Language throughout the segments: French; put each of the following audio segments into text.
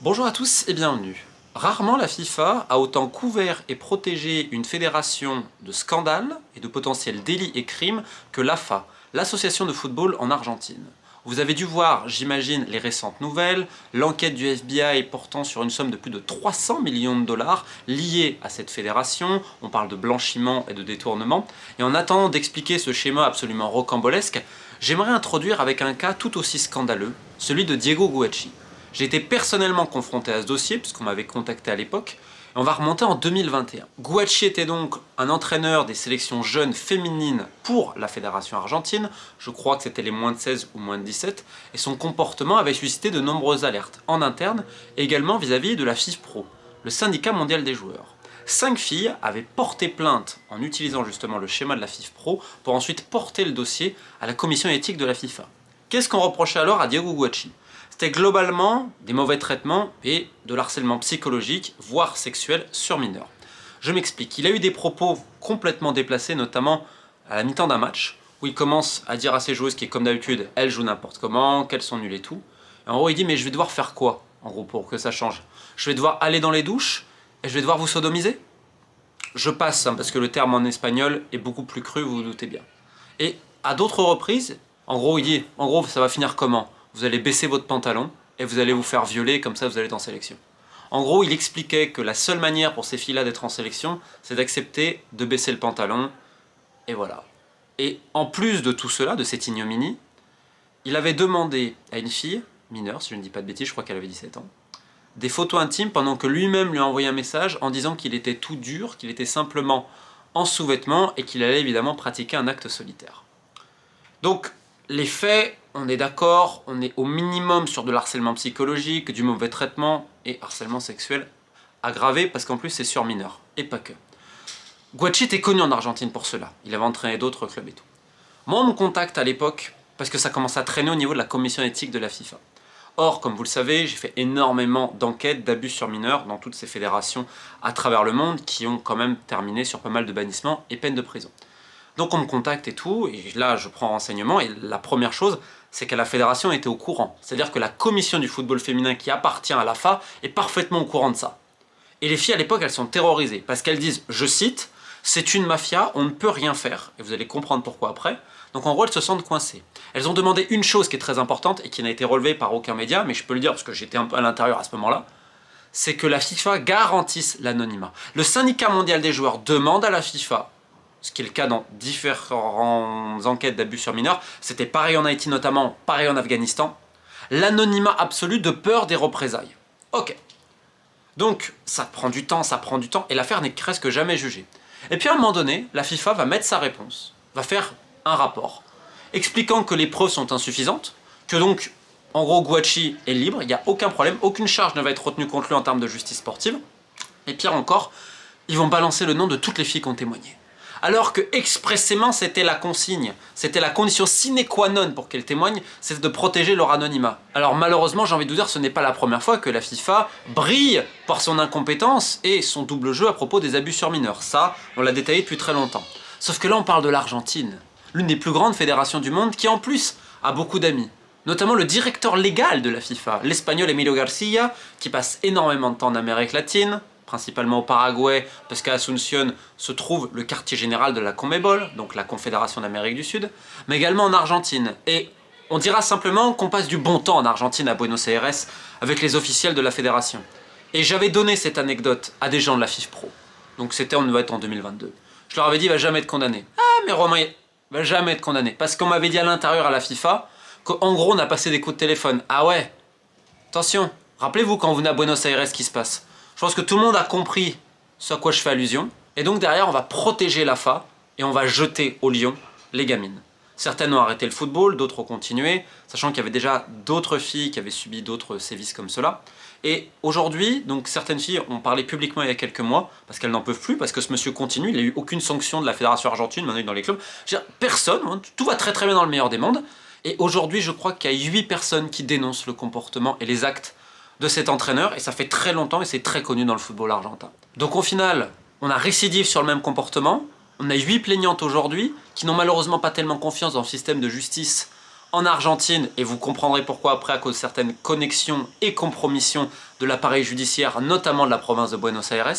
Bonjour à tous et bienvenue. Rarement la FIFA a autant couvert et protégé une fédération de scandales et de potentiels délits et crimes que l'AFA, l'association de football en Argentine. Vous avez dû voir, j'imagine, les récentes nouvelles, l'enquête du FBI portant sur une somme de plus de 300 millions de dollars liée à cette fédération, on parle de blanchiment et de détournement, et en attendant d'expliquer ce schéma absolument rocambolesque, j'aimerais introduire avec un cas tout aussi scandaleux, celui de Diego Guacci. J'ai été personnellement confronté à ce dossier, puisqu'on m'avait contacté à l'époque, et on va remonter en 2021. Guacci était donc un entraîneur des sélections jeunes féminines pour la fédération argentine, je crois que c'était les moins de 16 ou moins de 17, et son comportement avait suscité de nombreuses alertes en interne, et également vis-à-vis de la FIFPro, le syndicat mondial des joueurs. 5 filles avaient porté plainte en utilisant justement le schéma de la FIFPro pour ensuite porter le dossier à la commission éthique de la FIFA. Qu'est-ce qu'on reprochait alors à Diego Guacci? C'était globalement des mauvais traitements et de l'harcèlement psychologique, voire sexuel, sur mineurs. Je m'explique, il a eu des propos complètement déplacés, notamment à la mi-temps d'un match, où il commence à dire à ses joueuses qui, comme d'habitude, elles jouent n'importe comment, qu'elles sont nulles et tout. Et en gros, il dit, mais je vais devoir faire quoi, en gros, pour que ça change? Je vais devoir aller dans les douches et je vais devoir vous sodomiser? Je passe, hein, parce que le terme en espagnol est beaucoup plus cru, vous vous doutez bien. Et à d'autres reprises, en gros, il dit, en gros, ça va finir comment? Vous allez baisser votre pantalon et vous allez vous faire violer, comme ça vous allez être en sélection. En gros, il expliquait que la seule manière pour ces filles-là d'être en sélection, c'est d'accepter de baisser le pantalon, et voilà. Et en plus de tout cela, de cette ignominie, il avait demandé à une fille, mineure, si je ne dis pas de bêtises, je crois qu'elle avait 17 ans, des photos intimes pendant que lui-même lui a envoyé un message en disant qu'il était tout dur, qu'il était simplement en sous-vêtements et qu'il allait évidemment pratiquer un acte solitaire. Donc, les faits, on est d'accord, on est au minimum sur de l'harcèlement psychologique, du mauvais traitement et harcèlement sexuel aggravé parce qu'en plus c'est sur mineur, et pas que. Guacci était connu en Argentine pour cela, il avait entraîné d'autres clubs et tout. Moi on me contacte à l'époque parce que ça commence à traîner au niveau de la commission éthique de la FIFA. Or, comme vous le savez, j'ai fait énormément d'enquêtes d'abus sur mineurs dans toutes ces fédérations à travers le monde qui ont quand même terminé sur pas mal de bannissements et peines de prison. Donc on me contacte et tout, et là je prends renseignement, et la première chose, c'est que la fédération était au courant. C'est-à-dire que la commission du football féminin qui appartient à l'AFA est parfaitement au courant de ça. Et les filles à l'époque, elles sont terrorisées, parce qu'elles disent, je cite, c'est une mafia, on ne peut rien faire, et vous allez comprendre pourquoi après. Donc en gros, elles se sentent coincées. Elles ont demandé une chose qui est très importante, et qui n'a été relevée par aucun média, mais je peux le dire parce que j'étais un peu à l'intérieur à ce moment-là, c'est que la FIFA garantisse l'anonymat. Le syndicat mondial des joueurs demande à la FIFA, ce qui est le cas dans différentes enquêtes d'abus sur mineurs, c'était pareil en Haïti notamment, pareil en Afghanistan, l'anonymat absolu de peur des représailles. Ok. Donc, ça prend du temps, et l'affaire n'est presque jamais jugée. Et puis à un moment donné, la FIFA va mettre sa réponse, va faire un rapport, expliquant que les preuves sont insuffisantes, que donc, en gros, Guacci est libre, il n'y a aucun problème, aucune charge ne va être retenue contre lui en termes de justice sportive, et pire encore, ils vont balancer le nom de toutes les filles qui ont témoigné. Alors que expressément c'était la consigne, c'était la condition sine qua non pour qu'elles témoignent, c'est de protéger leur anonymat. Alors malheureusement, j'ai envie de vous dire, ce n'est pas la première fois que la FIFA brille par son incompétence et son double jeu à propos des abus sur mineurs. Ça, on l'a détaillé depuis très longtemps. Sauf que là, on parle de l'Argentine, l'une des plus grandes fédérations du monde qui en plus a beaucoup d'amis. Notamment le directeur légal de la FIFA, l'espagnol Emilio Garcia, qui passe énormément de temps en Amérique latine, principalement au Paraguay, parce qu'à Asunción se trouve le quartier général de la CONMEBOL, donc la Confédération d'Amérique du Sud, mais également en Argentine. Et on dira simplement qu'on passe du bon temps en Argentine, à Buenos Aires, avec les officiels de la fédération. Et j'avais donné cette anecdote à des gens de la FIFPro, donc c'était, on doit être en 2022. Je leur avais dit, il va jamais être condamné. Ah, mais Romain, il va jamais être condamné, parce qu'on m'avait dit à l'intérieur à la FIFA, qu'en gros on a passé des coups de téléphone. Ah ouais, attention, rappelez-vous quand vous venez à Buenos Aires, ce qui se passe. Je pense que tout le monde a compris ce à quoi je fais allusion. Et donc derrière, on va protéger l'AFA et on va jeter au lion les gamines. Certaines ont arrêté le football, d'autres ont continué, sachant qu'il y avait déjà d'autres filles qui avaient subi d'autres sévices comme cela. Et aujourd'hui, donc certaines filles ont parlé publiquement il y a quelques mois, parce qu'elles n'en peuvent plus, parce que ce monsieur continue, il n'a eu aucune sanction de la Fédération argentine, maintenant il est dans les clubs. Je veux dire, personne, tout va très très bien dans le meilleur des mondes. Et aujourd'hui, je crois qu'il y a 8 personnes qui dénoncent le comportement et les actes de cet entraîneur, et ça fait très longtemps et c'est très connu dans le football argentin. Donc au final, on a récidive sur le même comportement, on a 8 plaignantes aujourd'hui qui n'ont malheureusement pas tellement confiance dans le système de justice en Argentine, et vous comprendrez pourquoi après à cause de certaines connexions et compromissions de l'appareil judiciaire, notamment de la province de Buenos Aires.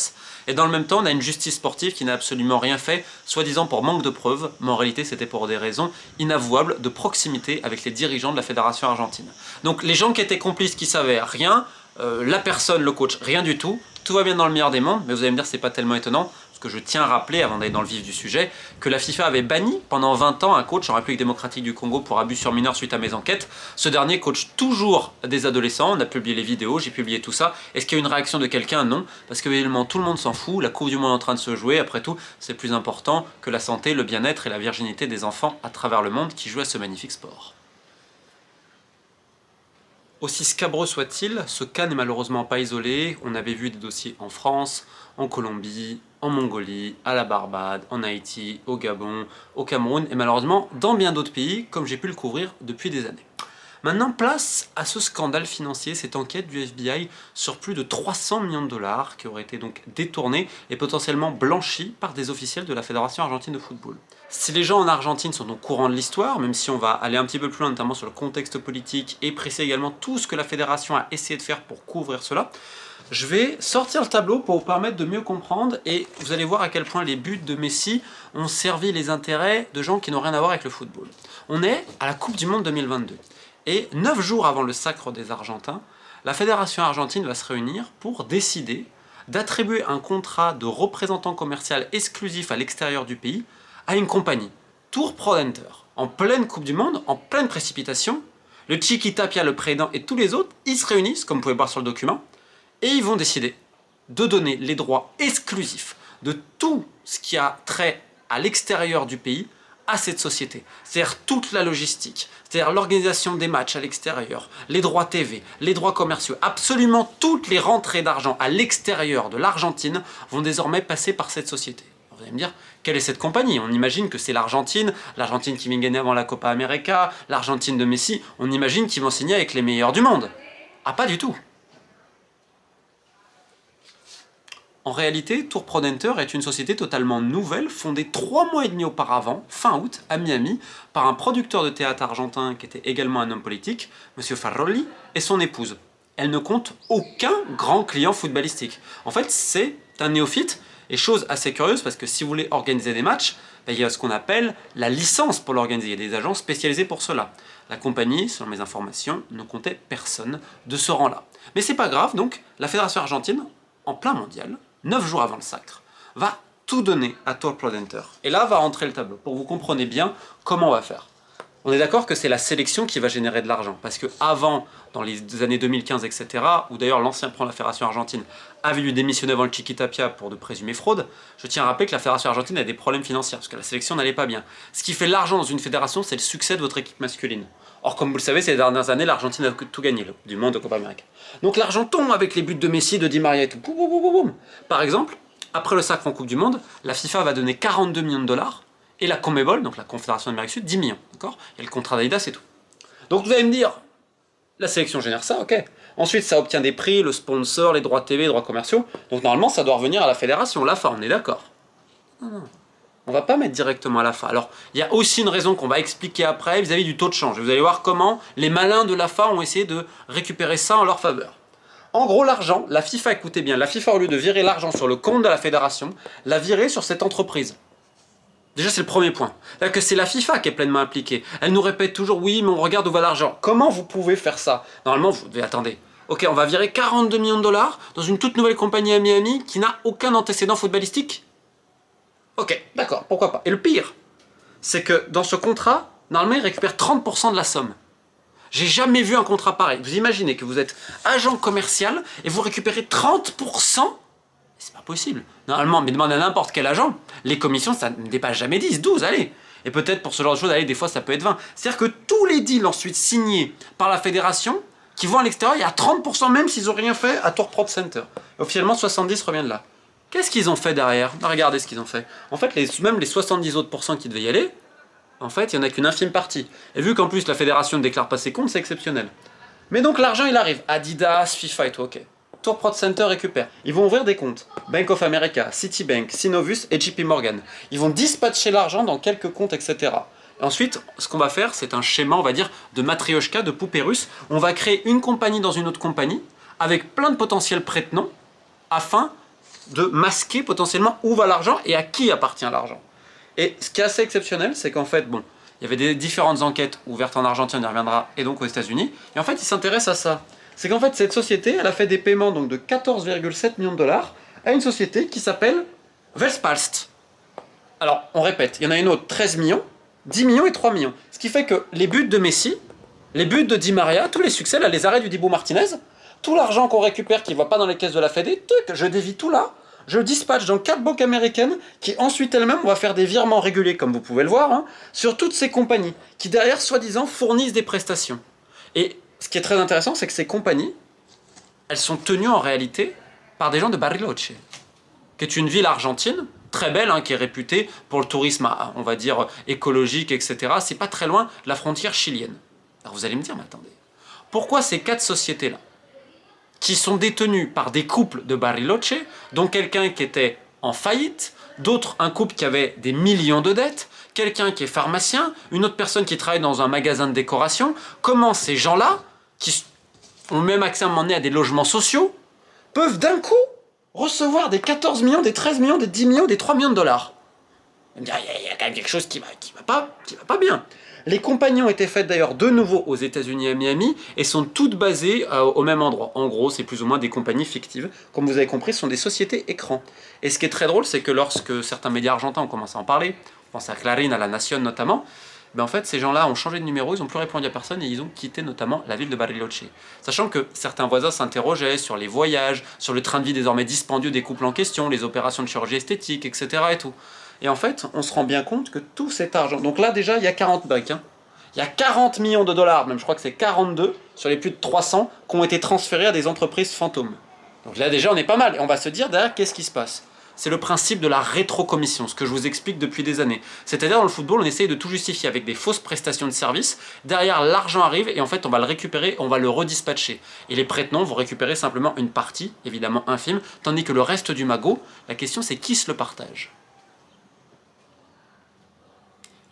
Et dans le même temps, on a une justice sportive qui n'a absolument rien fait, soi-disant pour manque de preuves, mais en réalité c'était pour des raisons inavouables de proximité avec les dirigeants de la fédération argentine. Donc les gens qui étaient complices, qui savaient rien, la personne, le coach, rien du tout, tout va bien dans le meilleur des mondes, mais vous allez me dire c'est pas tellement étonnant, parce que je tiens à rappeler, avant d'aller dans le vif du sujet, que la FIFA avait banni pendant 20 ans un coach en République démocratique du Congo pour abus sur mineurs suite à mes enquêtes. Ce dernier coach toujours des adolescents, on a publié les vidéos, j'ai publié tout ça. Est-ce qu'il y a eu une réaction de quelqu'un? Non, parce que évidemment tout le monde s'en fout, la Coupe du Monde est en train de se jouer, après tout, c'est plus important que la santé, le bien-être et la virginité des enfants à travers le monde qui jouent à ce magnifique sport. Aussi scabreux soit-il, ce cas n'est malheureusement pas isolé. On avait vu des dossiers en France, en Colombie, en Mongolie, à la Barbade, en Haïti, au Gabon, au Cameroun et malheureusement dans bien d'autres pays comme j'ai pu le couvrir depuis des années. Maintenant, place à ce scandale financier, cette enquête du FBI sur plus de 300 millions de dollars qui auraient été donc détournés et potentiellement blanchis par des officiels de la Fédération argentine de football. Si les gens en Argentine sont au courant de l'histoire, même si on va aller un petit peu plus loin, notamment sur le contexte politique et préciser également tout ce que la Fédération a essayé de faire pour couvrir cela, je vais sortir le tableau pour vous permettre de mieux comprendre et vous allez voir à quel point les buts de Messi ont servi les intérêts de gens qui n'ont rien à voir avec le football. On est à la Coupe du Monde 2022. Et 9 jours avant le sacre des Argentins, la Fédération argentine va se réunir pour décider d'attribuer un contrat de représentant commercial exclusif à l'extérieur du pays à une compagnie, Tour Prodenter. En pleine Coupe du Monde, en pleine précipitation, le Chiqui Tapia, le président et tous les autres, ils se réunissent, comme vous pouvez voir sur le document, et ils vont décider de donner les droits exclusifs de tout ce qui a trait à l'extérieur du pays à cette société. C'est-à-dire toute la logistique, c'est-à-dire l'organisation des matchs à l'extérieur, les droits TV, les droits commerciaux, absolument toutes les rentrées d'argent à l'extérieur de l'Argentine vont désormais passer par cette société. Vous allez me dire, quelle est cette compagnie? On imagine que c'est l'Argentine qui vient gagner avant la Copa América, l'Argentine de Messi, on imagine qu'ils vont signer avec les meilleurs du monde. Ah, pas du tout. En réalité, Tour Prodenter est une société totalement nouvelle, fondée 3 mois et demi auparavant, fin août, à Miami, par un producteur de théâtre argentin qui était également un homme politique, M. Farrolli, et son épouse. Elle ne compte aucun grand client footballistique. En fait, c'est un néophyte, et chose assez curieuse, parce que si vous voulez organiser des matchs, il y a ce qu'on appelle la licence pour l'organiser. Il y a des agents spécialisés pour cela. La compagnie, selon mes informations, ne comptait personne de ce rang-là. Mais c'est pas grave, donc la Fédération argentine, en plein mondial, 9 jours avant le sacre, va tout donner à Tour Prodenter. Et là va rentrer le tableau, pour que vous compreniez bien comment on va faire. On est d'accord que c'est la sélection qui va générer de l'argent, parce que avant, dans les années 2015, etc., où d'ailleurs l'ancien président de la Fédération argentine avait dû démissionner avant le Chiqui Tapia pour de présumées fraudes, je tiens à rappeler que la Fédération argentine a des problèmes financiers, parce que la sélection n'allait pas bien. Ce qui fait l'argent dans une fédération, c'est le succès de votre équipe masculine. Or, comme vous le savez, ces dernières années, l'Argentine a tout gagné, du monde de Copa América. Donc l'argent tombe avec les buts de Messi, de Di Maria et tout. Boum, boum, boum, boum, boum. Par exemple, après le sacre en Coupe du Monde, la FIFA va donner 42 millions de dollars, et la CONMEBOL, donc la Confédération d'Amérique du Sud, 10 millions. D'accord? Il y a le contrat d'Adidas et tout. Donc vous allez me dire, la sélection génère ça, ok. Ensuite, ça obtient des prix, le sponsor, les droits TV, les droits commerciaux. Donc normalement, ça doit revenir à la fédération, l'AFA, on est d'accord? Non. On va pas mettre directement à l'AFA. Alors, il y a aussi une raison qu'on va expliquer après vis-à-vis du taux de change. Vous allez voir comment les malins de l'AFA ont essayé de récupérer ça en leur faveur. En gros, l'argent, la FIFA, écoutez bien, la FIFA, au lieu de virer l'argent sur le compte de la fédération, l'a viré sur cette entreprise. Déjà, c'est le premier point. C'est-à-dire que c'est la FIFA qui est pleinement impliquée. Elle nous répète toujours, oui, mais on regarde où va l'argent. Comment vous pouvez faire ça? Normalement, vous devez, attendez. Ok, on va virer 42 millions de dollars dans une toute nouvelle compagnie à Miami qui n'a aucun antécédent footballistique? Ok, d'accord, pourquoi pas. Et le pire, c'est que dans ce contrat, normalement, il récupère 30% de la somme. J'ai jamais vu un contrat pareil. Vous imaginez que vous êtes agent commercial et vous récupérez 30%? C'est pas possible. Normalement, mais demandez à n'importe quel agent, les commissions, ça ne dépasse jamais 10, 12, allez. Et peut-être pour ce genre de choses, allez, des fois, ça peut être 20. C'est-à-dire que tous les deals ensuite signés par la fédération, qui vont à l'extérieur, il y a 30% même s'ils n'ont rien fait à Tour Prod Center. Et officiellement, 70 revient de là. Qu'est-ce qu'ils ont fait derrière? Regardez ce qu'ils ont fait. En fait, même les 70 autres pourcents qui devaient y aller, en fait, il n'y en a qu'une infime partie. Et vu qu'en plus, la fédération ne déclare pas ses comptes, c'est exceptionnel. Mais donc, l'argent, il arrive. Adidas, FIFA et tout, ok. Tour Prod Center récupère. Ils vont ouvrir des comptes. Bank of America, Citibank, Synovus et JP Morgan. Ils vont dispatcher l'argent dans quelques comptes, etc. Ensuite, ce qu'on va faire, c'est un schéma, on va dire, de matrioshka, de poupée russe. On va créer une compagnie dans une autre compagnie, avec plein de potentiels prête-noms, afin de masquer potentiellement où va l'argent et à qui appartient l'argent. Et ce qui est assez exceptionnel, c'est qu'en fait, bon, il y avait des différentes enquêtes ouvertes en Argentine, on y reviendra, et donc aux États-Unis. Et en fait, ils s'intéressent à ça. C'est qu'en fait, cette société, elle a fait des paiements donc, de 14,7 millions de dollars à une société qui s'appelle Velspalst. Alors, on répète, il y en a une autre, 13 millions, 10 millions et 3 millions. Ce qui fait que les buts de Messi, les buts de Di Maria, tous les succès, là, les arrêts du Dibu Martinez, tout l'argent qu'on récupère qui ne va pas dans les caisses de la Fédé, je dévie tout là, je dispatche dans 4 banques américaines qui ensuite elles-mêmes vont faire des virements réguliers, comme vous pouvez le voir, hein, sur toutes ces compagnies qui derrière, soi-disant, fournissent des prestations. Et ce qui est très intéressant, c'est que ces compagnies, elles sont tenues en réalité par des gens de Bariloche, qui est une ville argentine, très belle, hein, qui est réputée pour le tourisme, on va dire, écologique, etc. C'est pas très loin de la frontière chilienne. Alors vous allez me dire, mais attendez, pourquoi ces 4 sociétés-là, qui sont détenues par des couples de Bariloche, dont quelqu'un qui était en faillite, d'autres un couple qui avait des millions de dettes, quelqu'un qui est pharmacien, une autre personne qui travaille dans un magasin de décoration, comment ces gens-là, qui ont même accès à un moment donné à des logements sociaux, peuvent d'un coup recevoir des 14 millions, des 13 millions, des 10 millions, des 3 millions de dollars. Il y a quand même quelque chose qui va pas bien. Les compagnies ont été faites d'ailleurs de nouveau aux États-Unis à Miami et sont toutes basées au même endroit. En gros, c'est plus ou moins des compagnies fictives. Comme vous avez compris, ce sont des sociétés écrans. Et ce qui est très drôle, c'est que lorsque certains médias argentins ont commencé à en parler, on pense à Clarín, à La Nación notamment, ben en fait, ces gens-là ont changé de numéro, ils n'ont plus répondu à personne et ils ont quitté notamment la ville de Bariloche. Sachant que certains voisins s'interrogeaient sur les voyages, sur le train de vie désormais dispendieux des couples en question, les opérations de chirurgie esthétique, etc. et tout. Et en fait, on se rend bien compte que tout cet argent... Donc là, déjà, il y a 40 bucks. Hein. Il y a 40 millions de dollars, même je crois que c'est 42, sur les plus de 300, qui ont été transférés à des entreprises fantômes. Donc là, déjà, on est pas mal. Et on va se dire, derrière, qu'est-ce qui se passe ? C'est le principe de la rétrocommission, ce que je vous explique depuis des années. C'est-à-dire, dans le football, on essaye de tout justifier avec des fausses prestations de services. Derrière, l'argent arrive et en fait, on va le récupérer, on va le redispatcher. Et les prête-noms vont récupérer simplement une partie, évidemment infime, tandis que le reste du magot, la question c'est qui se le partage ?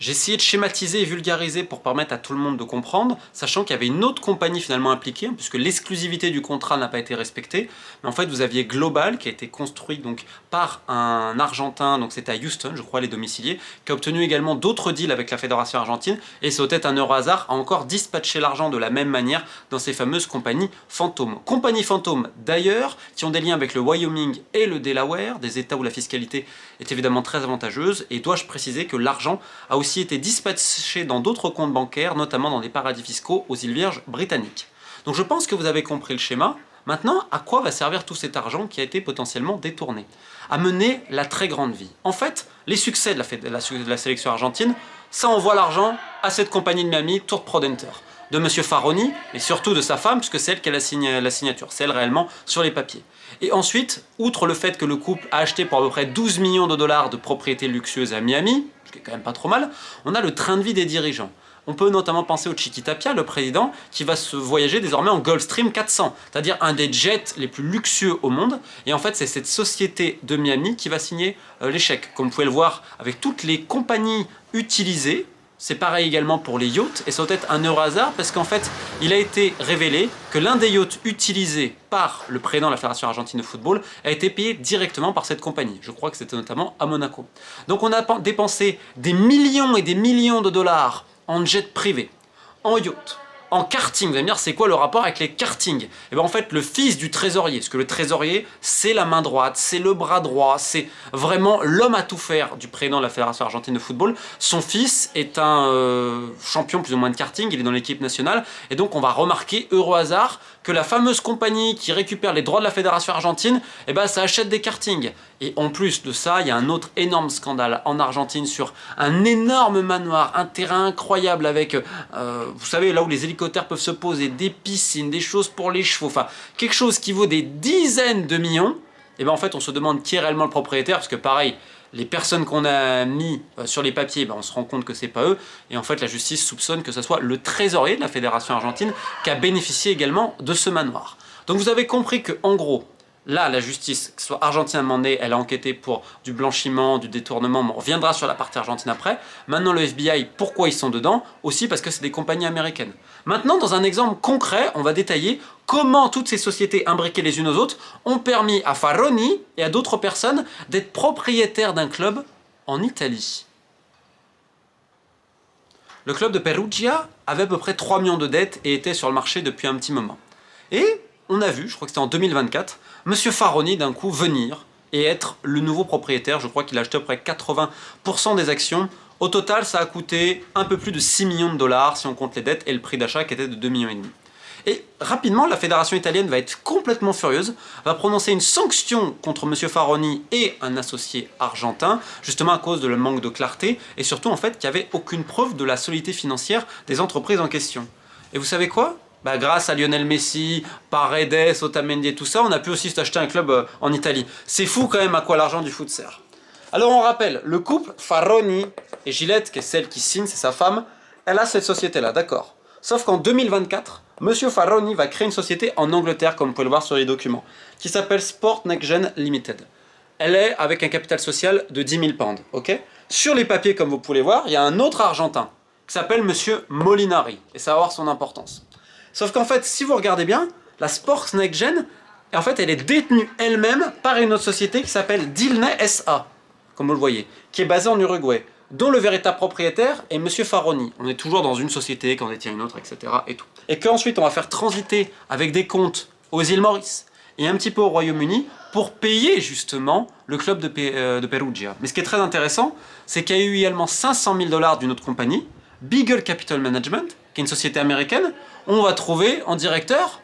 J'ai essayé de schématiser et vulgariser pour permettre à tout le monde de comprendre, sachant qu'il y avait une autre compagnie finalement impliquée, puisque l'exclusivité du contrat n'a pas été respectée. Mais en fait, vous aviez Global, qui a été construit donc par un Argentin, donc c'était à Houston, je crois, les domiciliés, qui a obtenu également d'autres deals avec la Fédération argentine, et c'est peut-être un heureux hasard à encore dispatcher l'argent de la même manière dans ces fameuses compagnies fantômes. Compagnies fantômes, d'ailleurs, qui ont des liens avec le Wyoming et le Delaware, des États où la fiscalité est évidemment très avantageuse, et dois-je préciser que l'argent a aussi été dispatché dans d'autres comptes bancaires, notamment dans des paradis fiscaux aux îles Vierges britanniques. Donc je pense que vous avez compris le schéma. Maintenant, à quoi va servir tout cet argent qui a été potentiellement détourné ? À mener la très grande vie. En fait, les succès de la sélection argentine, ça envoie l'argent à cette compagnie de Miami, Tour Prodenter, de M. Faroni, et surtout de sa femme, puisque c'est elle qui a la signature, c'est elle réellement sur les papiers. Et ensuite, outre le fait que le couple a acheté pour à peu près 12 millions de dollars de propriétés luxueuses à Miami, ce qui est quand même pas trop mal, on a le train de vie des dirigeants. On peut notamment penser au Chiquitapia, le président, qui va se voyager désormais en Gulfstream 400, c'est-à-dire un des jets les plus luxueux au monde. Et en fait, c'est cette société de Miami qui va signer les chèques. Comme vous pouvez le voir, avec toutes les compagnies utilisées, c'est pareil également pour les yachts, et ça doit être un heureux hasard, parce qu'en fait, il a été révélé que l'un des yachts utilisés par le président de la Fédération argentine de football a été payé directement par cette compagnie. Je crois que c'était notamment à Monaco. Donc on a dépensé des millions et des millions de dollars en jet privé, en yacht, en karting. Vous allez me dire, c'est quoi le rapport avec les kartings ? Et bien en fait, le fils du trésorier, parce que le trésorier, c'est la main droite, c'est le bras droit, c'est vraiment l'homme à tout faire du président de la Fédération argentine de football. Son fils est un champion plus ou moins de karting, il est dans l'équipe nationale, et donc on va remarquer, heureux hasard, que la fameuse compagnie qui récupère les droits de la Fédération argentine, eh ben, ça achète des kartings. Et en plus de ça, il y a un autre énorme scandale en Argentine sur un énorme manoir, un terrain incroyable avec, vous savez, là où les hélicoptères peuvent se poser, des piscines, des choses pour les chevaux, enfin, quelque chose qui vaut des dizaines de millions. Et bien en fait, on se demande qui est réellement le propriétaire, parce que pareil, les personnes qu'on a mis sur les papiers, ben on se rend compte que c'est pas eux. Et en fait, la justice soupçonne que ce soit le trésorier de la Fédération argentine qui a bénéficié également de ce manoir. Donc vous avez compris que, en gros, Là, la justice, que ce soit argentine à un moment donné, elle a enquêté pour du blanchiment, du détournement, on reviendra sur la partie argentine après. Maintenant, le FBI, pourquoi ils sont dedans? Aussi parce que c'est des compagnies américaines. Maintenant, dans un exemple concret, on va détailler comment toutes ces sociétés imbriquées les unes aux autres ont permis à Faroni et à d'autres personnes d'être propriétaires d'un club en Italie. Le club de Perugia avait à peu près 3 millions de dettes et était sur le marché depuis un petit moment. Et on a vu, je crois que c'était en 2024, Monsieur Faroni d'un coup venir et être le nouveau propriétaire. Je crois qu'il a acheté à peu près 80% des actions. Au total, ça a coûté un peu plus de 6 millions de dollars si on compte les dettes et le prix d'achat qui était de 2,5 millions. Et rapidement, la fédération italienne va être complètement furieuse, va prononcer une sanction contre M. Faroni et un associé argentin, justement à cause de le manque de clarté, et surtout en fait qu'il n'y avait aucune preuve de la solidité financière des entreprises en question. Et vous savez quoi? Grâce à Lionel Messi, Paredes, Otamendi et tout ça, on a pu aussi s'acheter un club en Italie. C'est fou quand même à quoi l'argent du foot sert. Alors on rappelle, le couple Faroni et Gillette, qui est celle qui signe, c'est sa femme, elle a cette société-là, d'accord. Sauf qu'en 2024, Monsieur Faroni va créer une société en Angleterre, comme vous pouvez le voir sur les documents, qui s'appelle Sport Next Gen Limited. Elle est avec un capital social de 10 000 pounds, ok. Sur les papiers, comme vous pouvez les voir, il y a un autre Argentin, qui s'appelle Monsieur Molinari, et ça va avoir son importance. Sauf qu'en fait, si vous regardez bien, la Sport Next Gen, en fait, elle est détenue elle-même par une autre société qui s'appelle Dilne SA, comme vous le voyez, qui est basée en Uruguay, dont le véritable propriétaire est Monsieur Faroni. On est toujours dans une société, qu'en détient une autre, etc. Et tout. Et qu'ensuite, on va faire transiter avec des comptes aux îles Maurice et un petit peu au Royaume-Uni pour payer justement le club de Perugia. Mais ce qui est très intéressant, c'est qu'il y a eu également 500 000 dollars d'une autre compagnie, Beagle Capital Management, qui est une société américaine. On va trouver en directeur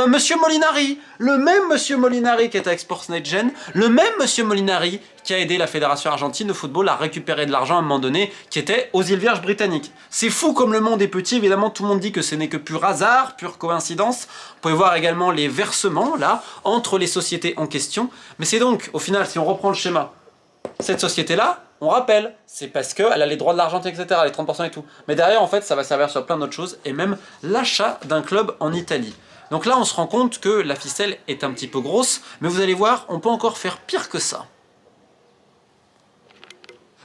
Monsieur Molinari, le même Monsieur Molinari qui est avec Sportsnet Gen, le même Monsieur Molinari qui a aidé la Fédération Argentine de football à récupérer de l'argent à un moment donné, qui était aux îles Vierges britanniques. C'est fou comme le monde est petit, évidemment tout le monde dit que ce n'est que pur hasard, pure coïncidence. Vous pouvez voir également les versements là, entre les sociétés en question. Mais c'est donc, au final, si on reprend le schéma, cette société-là, on rappelle, c'est parce qu'elle a les droits de l'Argentine, etc., les 30% et tout. Mais derrière, en fait, ça va servir sur plein d'autres choses, et même l'achat d'un club en Italie. Donc là, on se rend compte que la ficelle est un petit peu grosse, mais vous allez voir, on peut encore faire pire que ça.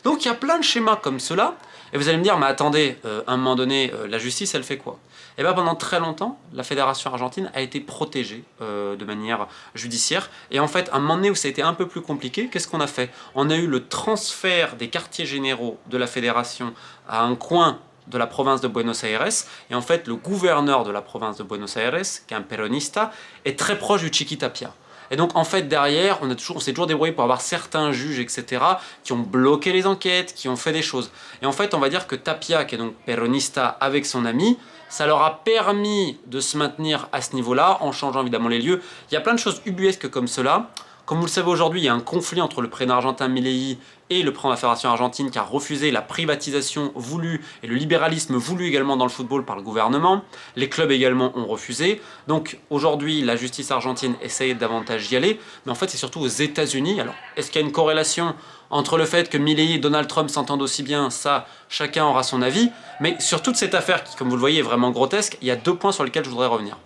Donc il y a plein de schémas comme cela, et vous allez me dire, mais attendez, à un moment donné, la justice, elle fait quoi? Et bien pendant très longtemps, la Fédération argentine a été protégée de manière judiciaire, et en fait, à un moment donné où ça a été un peu plus compliqué, qu'est-ce qu'on a fait? On a eu le transfert des quartiers généraux de la Fédération à un coin de la province de Buenos Aires, et en fait le gouverneur de la province de Buenos Aires, qui est un péronista, est très proche du Chiquitapia. Et donc en fait derrière, on s'est toujours débrouillé pour avoir certains juges, etc., qui ont bloqué les enquêtes, qui ont fait des choses. Et en fait on va dire que Tapia, qui est donc péronista avec son ami, ça leur a permis de se maintenir à ce niveau-là, en changeant évidemment les lieux. Il y a plein de choses ubuesques comme cela. Comme vous le savez aujourd'hui, il y a un conflit entre le président argentin Milei et le président de la Fédération argentine qui a refusé la privatisation voulue et le libéralisme voulu également dans le football par le gouvernement. Les clubs également ont refusé. Donc aujourd'hui, la justice argentine essaye davantage d'y aller. Mais en fait, c'est surtout aux États-Unis. Alors, est-ce qu'il y a une corrélation entre le fait que Milei et Donald Trump s'entendent aussi bien? Ça, chacun aura son avis. Mais sur toute cette affaire qui, comme vous le voyez, est vraiment grotesque, il y a 2 points sur lesquels je voudrais revenir.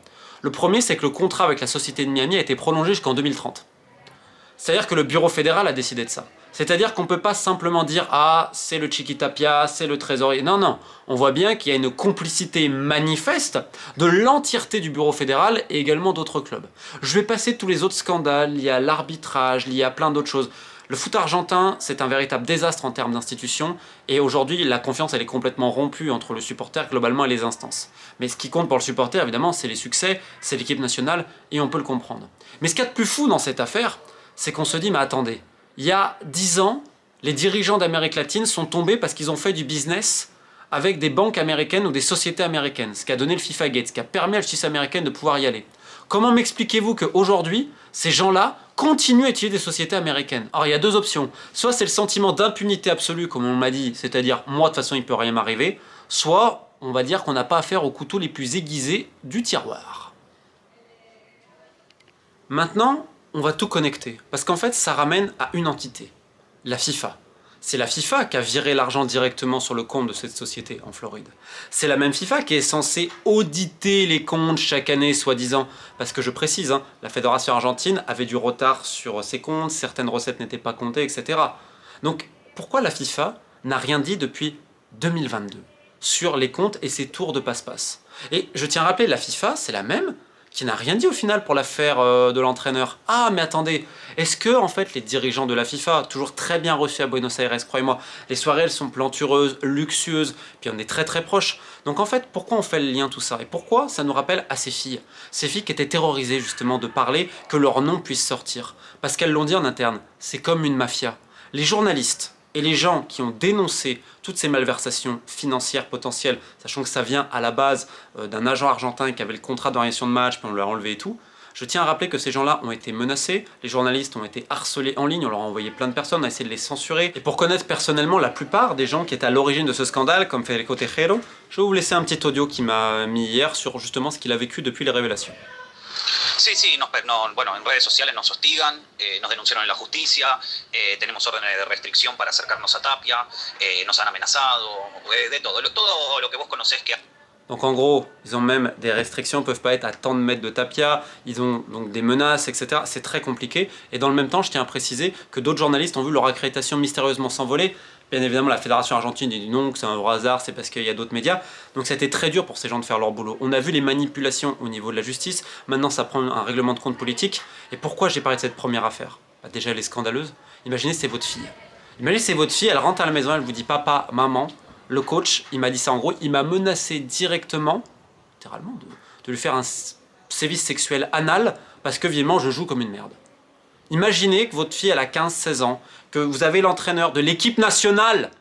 Le premier, c'est que le contrat avec la société de Miami a été prolongé jusqu'en 2030. C'est-à-dire que le bureau fédéral a décidé de ça. C'est-à-dire qu'on ne peut pas simplement dire « Ah, c'est le Chiquitapia, c'est le trésorier ». Non, non. On voit bien qu'il y a une complicité manifeste de l'entièreté du bureau fédéral et également d'autres clubs. Je vais passer tous les autres scandales, il y a l'arbitrage, il y a plein d'autres choses. Le foot argentin, c'est un véritable désastre en termes d'institutions, et aujourd'hui, la confiance, elle est complètement rompue entre le supporter, globalement, et les instances. Mais ce qui compte pour le supporter, évidemment, c'est les succès, c'est l'équipe nationale, et on peut le comprendre. Mais ce qu'il y a de plus fou dans cette affaire, c'est qu'on se dit, mais attendez, il y a 10 ans, les dirigeants d'Amérique latine sont tombés parce qu'ils ont fait du business avec des banques américaines ou des sociétés américaines, ce qui a donné le FIFA Gate, ce qui a permis à la justice américaine de pouvoir y aller. Comment m'expliquez-vous qu'aujourd'hui, ces gens-là continuent à utiliser des sociétés américaines? Alors il y a 2 options. Soit c'est le sentiment d'impunité absolue, comme on m'a dit, c'est-à-dire moi de toute façon il ne peut rien m'arriver, soit on va dire qu'on n'a pas affaire aux couteaux les plus aiguisés du tiroir. Maintenant, on va tout connecter, parce qu'en fait ça ramène à une entité, la FIFA. C'est la FIFA qui a viré l'argent directement sur le compte de cette société en Floride. C'est la même FIFA qui est censée auditer les comptes chaque année, soi-disant. Parce que je précise, la fédération argentine avait du retard sur ses comptes, certaines recettes n'étaient pas comptées, etc. Donc pourquoi la FIFA n'a rien dit depuis 2022 sur les comptes et ses tours de passe-passe? Et je tiens à rappeler, la FIFA, c'est la même qui n'a rien dit au final pour l'affaire de l'entraîneur. Ah, mais attendez, est-ce que en fait les dirigeants de la FIFA, toujours très bien reçus à Buenos Aires, croyez-moi, les soirées elles sont plantureuses, luxueuses, puis on est très très proches. Donc en fait, pourquoi on fait le lien tout ça? Et pourquoi ça nous rappelle à ces filles qui étaient terrorisées justement de parler, que leur nom puisse sortir. Parce qu'elles l'ont dit en interne, c'est comme une mafia. Les journalistes et les gens qui ont dénoncé toutes ces malversations financières potentielles, sachant que ça vient à la base d'un agent argentin qui avait le contrat d'organisation de match, puis on l'a enlevé et tout, je tiens à rappeler que ces gens-là ont été menacés, les journalistes ont été harcelés en ligne, on leur a envoyé plein de personnes, on a essayé de les censurer. Et pour connaître personnellement la plupart des gens qui étaient à l'origine de ce scandale, comme Federico Tejero, je vais vous laisser un petit audio qu'il m'a mis hier sur justement ce qu'il a vécu depuis les révélations. Sí, sí, bueno, en redes sociales nos hostigan, nos denunciaron en la justicia, tenemos órdenes de restricción para acercarnos a Tapia, nos han amenazado, de todo lo que vos conocés que... Donc en gros, ils ont même des restrictions, peuvent pas être à tant de mètres de Tapia, ils ont donc des menaces, etc. C'est très compliqué. Et dans le même temps, je tiens à préciser que d'autres journalistes ont vu leur accréditation mystérieusement s'envoler. Bien évidemment, la fédération argentine dit non, que c'est un hasard, c'est parce qu'il y a d'autres médias. Donc ça a été très dur pour ces gens de faire leur boulot. On a vu les manipulations au niveau de la justice, maintenant ça prend un règlement de compte politique. Et pourquoi j'ai parlé de cette première affaire? Déjà, elle est scandaleuse. Imaginez, c'est votre fille. Imaginez, c'est votre fille, elle rentre à la maison, elle vous dit papa, maman, le coach, il m'a dit ça en gros, il m'a menacé directement, littéralement, de lui faire un sévice sexuel anal parce que évidemment je joue comme une merde. Imaginez que votre fille elle a 15-16 ans, que vous avez l'entraîneur de l'équipe nationale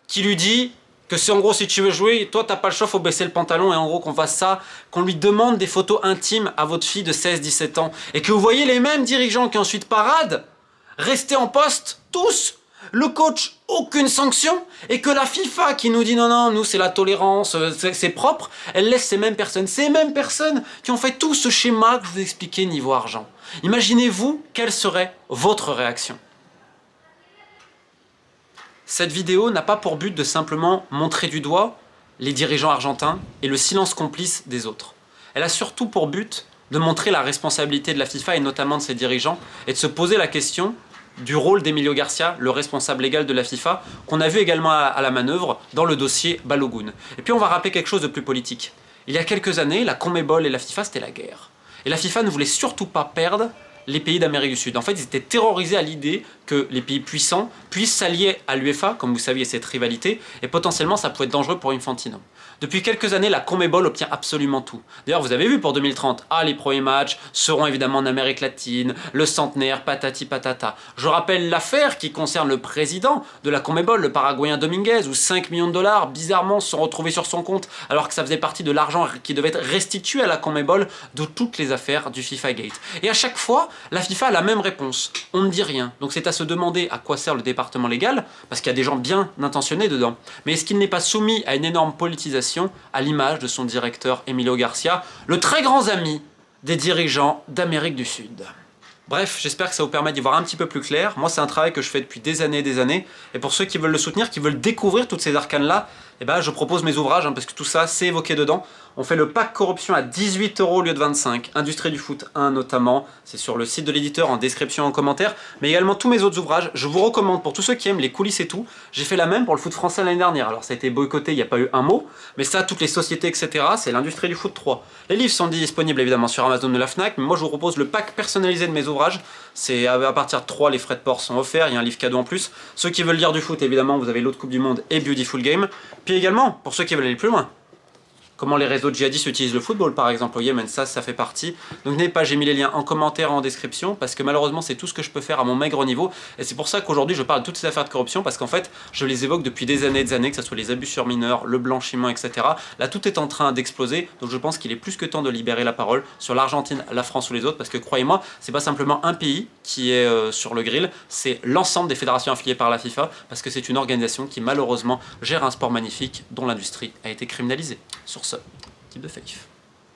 qui lui dit que si en gros si tu veux jouer, toi t'as pas le choix, faut baisser le pantalon et en gros qu'on fasse ça, qu'on lui demande des photos intimes à votre fille de 16-17 ans et que vous voyez les mêmes dirigeants qui ensuite paradent, rester en poste, tous, le coach, aucune sanction, et que la FIFA qui nous dit non, non, nous c'est la tolérance, c'est propre, elle laisse ces mêmes personnes qui ont fait tout ce schéma que je vous ai expliqué niveau argent. Imaginez-vous quelle serait votre réaction. Cette vidéo n'a pas pour but de simplement montrer du doigt les dirigeants argentins et le silence complice des autres. Elle a surtout pour but de montrer la responsabilité de la FIFA et notamment de ses dirigeants et de se poser la question du rôle d'Emilio Garcia, le responsable légal de la FIFA, qu'on a vu également à la manœuvre dans le dossier Balogun. Et puis on va rappeler quelque chose de plus politique. Il y a quelques années, la CONMEBOL et la FIFA, c'était la guerre. Et la FIFA ne voulait surtout pas perdre les pays d'Amérique du Sud. En fait, ils étaient terrorisés à l'idée que les pays puissants puissent s'allier à l'UEFA, comme vous saviez, cette rivalité, et potentiellement ça pouvait être dangereux pour Infantino. Depuis quelques années, la CONMEBOL obtient absolument tout. D'ailleurs, vous avez vu pour 2030, les premiers matchs seront évidemment en Amérique latine, le centenaire, patati patata. Je rappelle l'affaire qui concerne le président de la CONMEBOL, le Paraguayen Dominguez, où 5 millions de dollars, bizarrement, se sont retrouvés sur son compte, alors que ça faisait partie de l'argent qui devait être restitué à la CONMEBOL de toutes les affaires du FIFA Gate. Et à chaque fois, la FIFA a la même réponse. On ne dit rien. Donc c'est à se demander à quoi sert le département légal, parce qu'il y a des gens bien intentionnés dedans. Mais est-ce qu'il n'est pas soumis à une énorme politisation à l'image de son directeur Emilio Garcia, le très grand ami des dirigeants d'Amérique du Sud. Bref, j'espère que ça vous permet d'y voir un petit peu plus clair. Moi, c'est un travail que je fais depuis des années, et pour ceux qui veulent le soutenir, qui veulent découvrir toutes ces arcanes-là, je propose mes ouvrages, parce que tout ça, c'est évoqué dedans. On fait le pack corruption à 18 € au lieu de 25, Industrie du foot 1 notamment, c'est sur le site de l'éditeur en description en commentaire, mais également tous mes autres ouvrages, je vous recommande pour tous ceux qui aiment les coulisses et tout, j'ai fait la même pour le foot français l'année dernière, alors ça a été boycotté, il n'y a pas eu un mot, mais ça, toutes les sociétés, etc., c'est l'Industrie du foot 3. Les livres sont disponibles évidemment sur Amazon de la Fnac, mais moi je vous propose le pack personnalisé de mes ouvrages, c'est à partir de 3, les frais de port sont offerts, il y a un livre cadeau en plus. Ceux qui veulent lire du foot, évidemment, vous avez l'autre Coupe du Monde et Beautiful Game. Puis également, pour ceux qui veulent aller plus loin, comment les réseaux djihadistes utilisent le football par exemple au Yémen, ça fait partie. Donc n'hésitez pas, j'ai mis les liens en commentaire en description parce que malheureusement c'est tout ce que je peux faire à mon maigre niveau et c'est pour ça qu'aujourd'hui je parle de toutes ces affaires de corruption parce qu'en fait je les évoque depuis des années, que ce soit les abus sur mineurs, le blanchiment, etc. Là tout est en train d'exploser donc je pense qu'il est plus que temps de libérer la parole sur l'Argentine, la France ou les autres parce que croyez-moi c'est pas simplement un pays qui est sur le grill, c'est l'ensemble des fédérations affiliées par la FIFA parce que c'est une organisation qui malheureusement gère un sport magnifique dont l'industrie a été criminalisée. Sur ce, type de faith.